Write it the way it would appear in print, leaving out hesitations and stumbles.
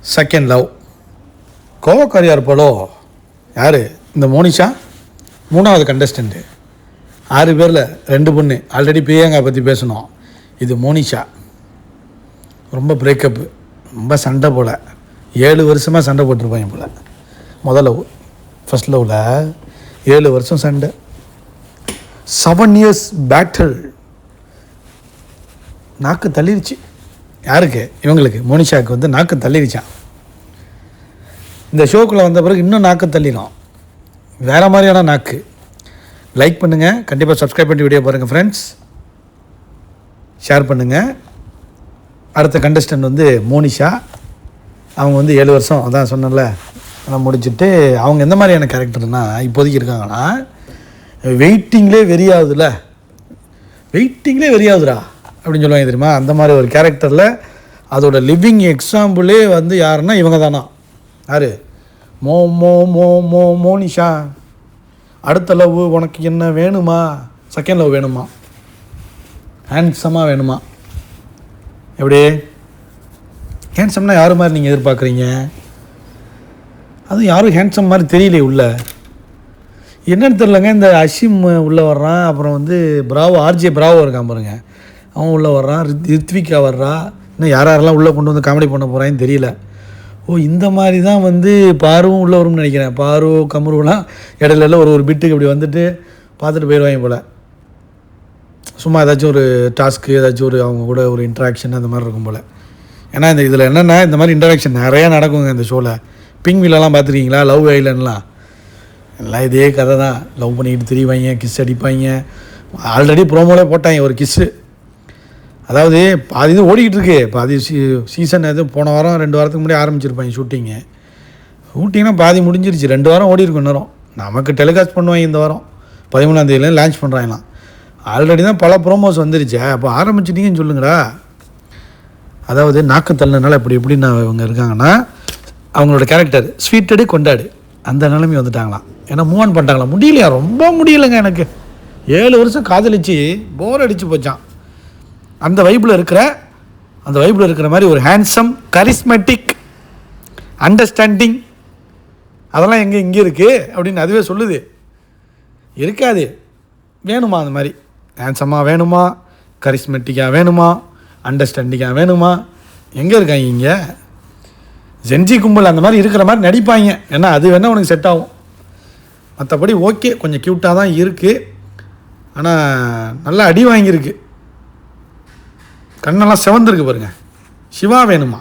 Second love. கோவக்காரியார் polo யார்? இந்த மோனிஷா 3வது கண்டஸ்டண்ட்டு. 6 பேரில் 2 பொண்ணு. ஆல்ரெடி பிரியங்கா பற்றி பேசணும். இது மோனிஷா. ரொம்ப பிரேக்கப்பு, ரொம்ப சண்டை போல். 7 வருஷமாக சண்டை போட்டிருப்பாங்க போல். முதல் லவ், ஃபஸ்ட் லவ்வில் 7 வருஷம் சண்டை. 7 years பேட்டில். நாக்கு தள்ளிடுச்சு. யாருக்கு? இவங்களுக்கு, மோனிஷாவுக்கு வந்து நாக்கு தள்ளிடுச்சான். இந்த ஷோக்குள்ளே வந்த பிறகு இன்னும் நாக்கு தள்ளிடும். வேறு மாதிரியான நாக்கு. லைக் பண்ணுங்கள், கண்டிப்பாக சப்ஸ்கிரைப் பண்ணி வீடியோ பாருங்கள் ஃப்ரெண்ட்ஸ். ஷேர் பண்ணுங்கள். அடுத்த கண்டஸ்டன்ட் வந்து மோனிஷா. அவங்க வந்து 7 வருஷம் அதான் சொன்னல நான் முடிச்சுட்டு, அவங்க எந்த மாதிரியான கேரக்டர்னால் இப்போதைக்கு இருக்காங்கன்னா, வெயிட்டிங்லே வெறியாகுதுல்ல, வெயிட்டிங்லே வெறியாகுதுரா அப்படின்னு சொல்லுவாங்க தெரியுமா? அந்த மாதிரி ஒரு கேரக்டரில் அதோட லிவிங் எக்ஸாம்பிளே வந்து யாருன்னா இவங்க தானா. யார்? மோனிஷா. அடுத்த லவ் உனக்கு என்ன வேணுமா? செகண்ட் லவ் வேணுமா? ஹேண்ட்ஸமாக வேணுமா? எப்படி ஹேண்ட்ஸம்னா யார் மாதிரி நீங்கள் எதிர்பார்க்குறீங்க? அதுவும் யாரும் ஹேண்ட்ஸம் மாதிரி தெரியலையே உள்ள. என்னன்னு தெரிலங்க. இந்த அஷிம் உள்ளே வர்றான், அப்புறம் வந்து பிராவோ, ஆர்ஜே பிராவோ இருக்கான் பாருங்க, அவன் உள்ளே வர்றான், ரித்விகா வர்றா, இன்னும் யாரெல்லாம் உள்ளே கொண்டு வந்து காமெடி பண்ண போகிறான்னு தெரியல. ஓ, இந்த மாதிரி தான் வந்து பாருவும் உள்ளே வரும்னு நினைக்கிறேன். பாரு கமருவெலாம் இடையில ஒரு பிட்டுக்கு இப்படி வந்துட்டு பார்த்துட்டு போயிடுவாங்க போல். சும்மா ஏதாச்சும் ஒரு டாஸ்க்கு, ஏதாச்சும் ஒரு அவங்க கூட ஒரு இன்ட்ராக்ஷன் அந்த மாதிரி இருக்கும் போல். ஏன்னா இந்த இதில் என்னென்னா இந்த மாதிரி இன்ட்ராக்ஷன் நிறையா நடக்குங்க இந்த ஷோவில். பிங்விலலாம் பார்த்துருக்கீங்களா? லவ் ஐலண்ட்லாம் எல்லாம் இதே கதை தான். லவ் பண்ணிக்கிட்டு திரிவாங்க, கிஸ் அடிப்பாங்க. ஆல்ரெடி ப்ரோமோலே போட்டாங்க ஒரு கிஸ்ஸு. அதாவது பாதி இது ஓடிக்கிட்டு இருக்கு. பாதி சீசன் எதுவும் போன வாரம் 2 வாரத்துக்கு முன்னாடி ஆரம்பிச்சிருப்பாங்க ஷூட்டிங்கு. ஷூட்டிங்னா பாதி முடிஞ்சிருச்சு. 2 வாரம் ஓடி இருக்கும் நேரம். நமக்கு டெலிகாஸ்ட் பண்ணுவாங்க இந்த வாரம் 13ஆம் தேதியில லான்ச் பண்ணுறாங்களாம். ஆல்ரெடி தான் பல ப்ரோமோஸ் வந்துருச்சு. அப்போ ஆரம்பிச்சிட்டிங்கன்னு சொல்லுங்கடா. அதாவது நாக்கு தள்ளினால எப்படின்னா இவங்க இருக்காங்கன்னா, அவங்களோட கேரக்டர் ஸ்வீட்டடு கொண்டாடு அந்த நிலைமை வந்துட்டாங்களாம். ஏன்னா மூவ் ஆன் பண்ணிட்டாங்களாம். முடியலையா? ரொம்ப முடியலைங்க எனக்கு. 7 வருஷம் காதலிச்சு போர் அடித்து போச்சான். அந்த வைப்பில் இருக்கிற மாதிரி ஒரு ஹேண்ட்ஸம், கரிஸ்மெட்டிக், அண்டர்ஸ்டாண்டிங் அதெல்லாம் இங்கே இருக்குது அப்படின்னு அதுவே சொல்லுது. இருக்காது. வேணுமா அந்த மாதிரி? ஹேண்ட்ஸமாக வேணுமா? கரிஸ்மெட்டிக்காக வேணுமா? அண்டர்ஸ்டாண்டிங்காக வேணுமா? எங்கே இருக்காங்க இங்கே? ஜென்ஜி கும்பல் அந்த மாதிரி இருக்கிற மாதிரி நடிப்பாங்க. ஏன்னா அது வேணால் உனக்கு செட் ஆகும். மற்றபடி ஓகே, கொஞ்சம் க்யூட்டாக தான் இருக்குது. ஆனால் நல்லா அடி வாங்கியிருக்கு. கண்ணெல்லாம் சிவந்திருக்கு பாருங்கள். சிவா வேணுமா?